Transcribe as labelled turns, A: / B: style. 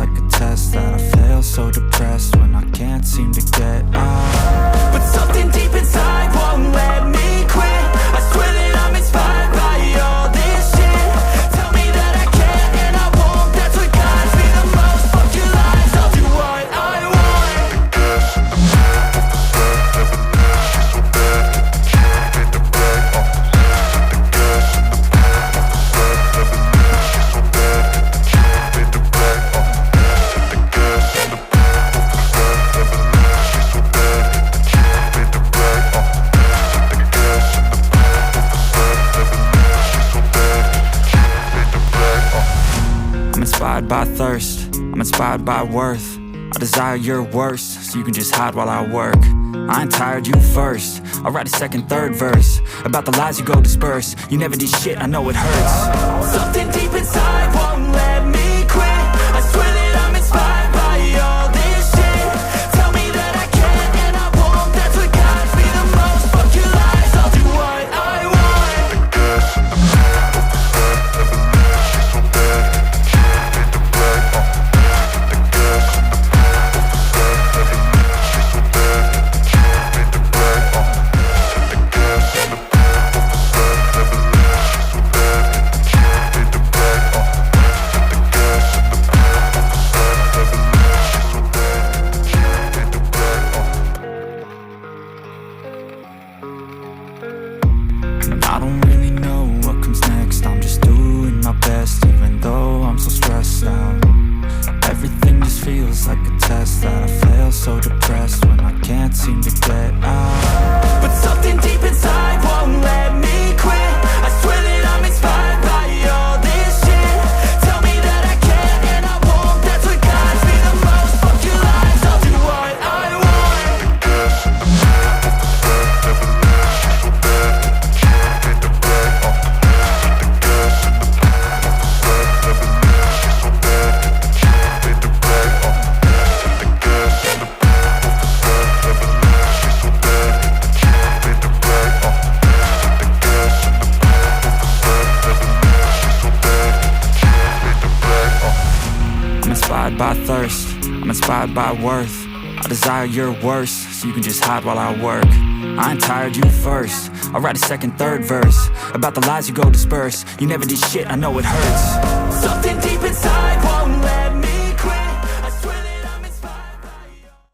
A: like a test that I fail, so depressed when I can't seem to get out.
B: But something deep inside won't let me quit. I swear that I'm inspired by all this shit. Tell me that I can't and I won't. That's what guides me the most. Fuck your lies, I'll do what I want.
A: I'm inspired by thirst, I'm inspired by worth. I desire your worst, so you can just hide while I work. I ain't tired, you first. I'll write a second, third verse about the lies you go disperse. You never did shit, I know it hurts.
B: Something deep inside won't let me quit. I swear that I'm inspired by all this shit. Tell me that I can't and I won't. That's what guides me the most. Fuck your lies, I'll do what I want.
A: I don't really know what comes next. I'm just doing my best, even though I'm so stressed out. Everything just feels like a test that I fail, so depressed when I can't seem to get out.
B: But something deep inside won't let me quit. I swear that I'm inspired by all this shit. Tell me that I can't and I won't. That's what guides me the most. Fuck your lies, I'll do what I want.
A: I'm inspired by thirst, I'm inspired by worth. I desire your worst, so you can just hide while I work. I ain't tired, you first. I'll write a second, third verse about the lies you go disperse. You never did shit, I know it hurts.